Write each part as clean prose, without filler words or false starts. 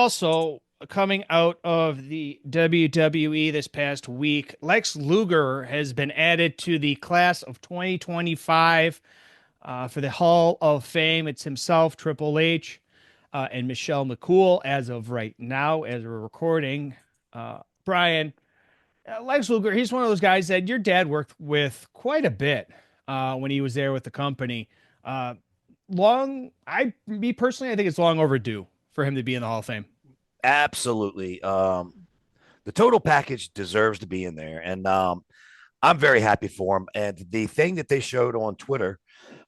also coming out of the WWE this past week, Lex Luger has been added to the class of 2025 for the Hall of Fame. It's himself, Triple H, and Michelle McCool as of right now, as we're recording. Brian, Lex Luger, he's one of those guys that your dad worked with quite a bit when he was there with the company. Uh, me personally, I think it's long overdue for him to be in the Hall of Fame. Absolutely. The total package deserves to be in there. And I'm very happy for him. And the thing that they showed on Twitter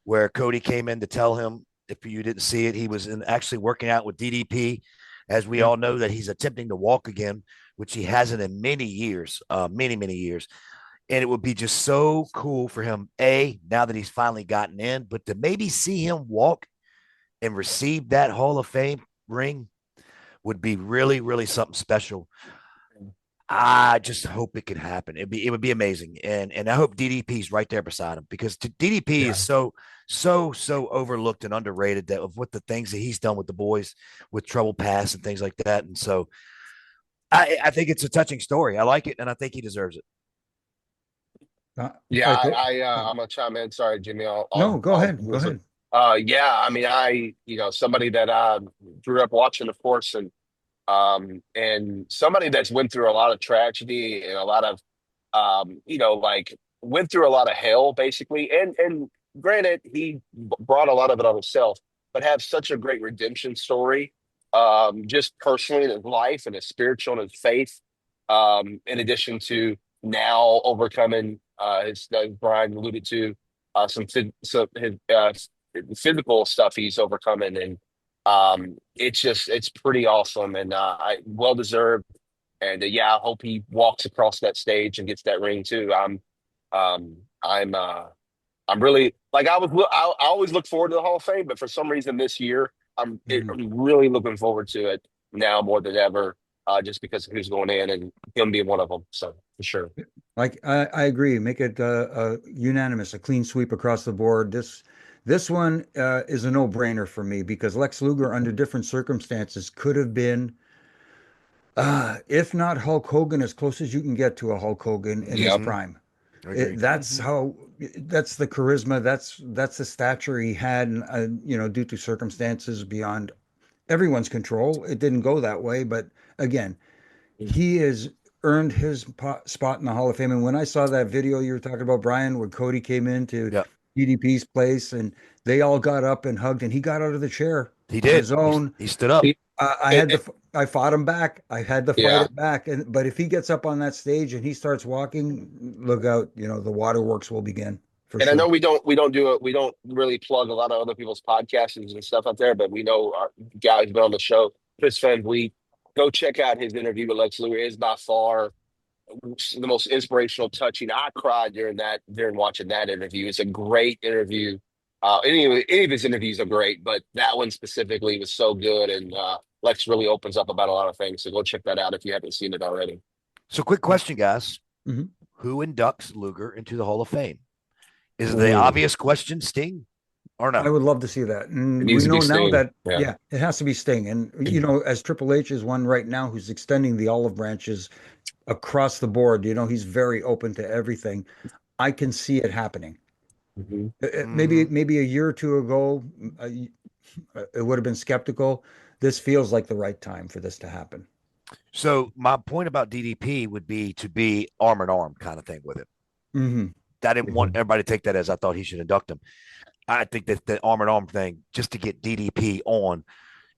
where Cody came in to tell him, if you didn't see it, he was actually working out with DDP. As we all know that he's attempting to walk again, which he hasn't in many years, many years. And it would be just so cool for him, now that he's finally gotten in, but to maybe see him walk and receive that Hall of Fame ring would be really, really something special. I just hope it can happen. It would be amazing, and I hope DDP's right there beside him because DDP is so overlooked and underrated that of what the things that he's done with the boys with Trouble Pass and things like that. And so I think it's a touching story. I like it, and I think he deserves it. Yeah, I'm gonna chime in. Sorry, Jimmy. No, go I'll ahead. Go ahead. yeah, I mean, somebody that I grew up watching, of course, and somebody that's went through a lot of tragedy and a lot of, like went through a lot of hell, basically. And granted, he brought a lot of it on himself, but have such a great redemption story, just personally in his life and his spiritual and his faith, in addition to now overcoming, as Brian alluded to, some his physical stuff he's overcoming, and it's pretty awesome, and well deserved. And yeah, I hope he walks across that stage and gets that ring too. Um I'm I'm really like I always look forward to the Hall of Fame, but for some reason this year I'm really looking forward to it now more than ever, just because of who's going in and him being one of them. So for sure. Like I agree. Make it unanimous, a clean sweep across the board. This one is a no-brainer for me because Lex Luger, under different circumstances, could have been, if not Hulk Hogan, as close as you can get to a Hulk Hogan in his Yep. prime. Agreed. That's how. That's the charisma. That's the stature he had, and due to circumstances beyond everyone's control, it didn't go that way. But again, he has earned his spot in the Hall of Fame. And when I saw that video you were talking about, Brian, where Cody came into Yeah, DDP's place and they all got up and hugged, and he got out of the chair he on did. his own. He stood up. He- it- it- I fought him back. I had to fight yeah. it back. But if he gets up on that stage and he starts walking, look out, the waterworks will begin for And I know sure. we don't really plug a lot of other people's podcasts and stuff out there, but we know our guy who's been on the show, Chris Van Vliet. Go check out his interview with Lex Luger. It's by far the most inspirational, touching. I cried during watching that interview. It's a great interview. Any of his interviews are great, but that one specifically was so good, and Lex really opens up about a lot of things. So go check that out if you haven't seen it already. So, quick question, guys: Mhm. Who inducts Luger into the Hall of Fame? Is the Ooh. obvious question Sting or I no? would love to see that. It And we needs to be know now Sting. that, Yeah. yeah, it has to be Sting. And, as Triple H is one right now who's extending the olive branches across the board, he's very open to everything. I can see it happening. Mhm. Maybe Mhm. maybe a year or two ago, it would have been skeptical. This feels like the right time for this to happen. So, my point about DDP would be to be arm in arm kind of thing with it. Hmm. I didn't want everybody to take that as I thought he should induct him. I think that the arm in arm thing, just to get DDP on,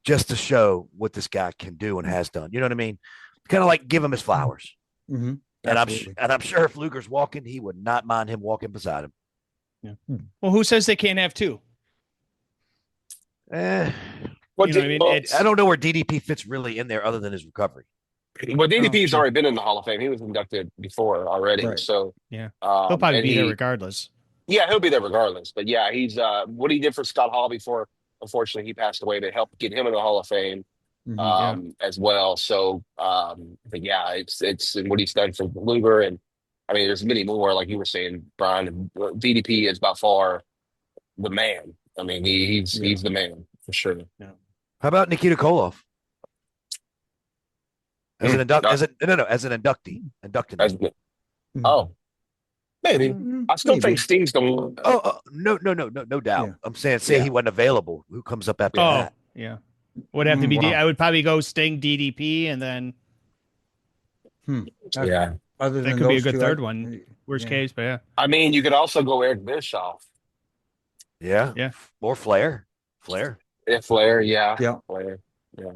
just to show what this guy can do and has done. You know what I mean? Kind of like give him his flowers. Hmm. And Absolutely. I'm sure if Luger's walking, he would not mind him walking beside him. Yeah. Well, who says they can't have two? Eh, Well, You know what I mean? I don't know where DDP fits really in there other than his recovery. DDP's Oh, sure. already been in the Hall of Fame. He was inducted before already. Right. So, Yeah. He'll probably and be there regardless. yeah, he'll be there regardless. But yeah, he's what he did for Scott Hall before. Unfortunately, he passed away to help get him in the Hall of Fame, Hmm. Yeah. as well. So, but yeah, it's and what he's done for Luger, and I mean, there's many more. Like you were saying, Brian, DDP is by far the man. I mean, he's Yeah. the man for sure. Yeah. How about Nikita Koloff? as an induct, No, as a no, as an inducted. as, oh, maybe. I still think Maybe. Sting's the one. No doubt. Yeah. I'm saying, say Yeah. he wasn't available. Who comes up after Oh, that? yeah. Would have to be. Wow. I would probably go Sting, DDP, and then Hmm. That- Yeah. Other that than could be a those good two, third one. Worst yeah. case, but yeah, I mean, you could also go Eric Bischoff. Yeah. yeah. Or Flair. Flair. If Flair, yeah. Yeah. Flair. Yeah.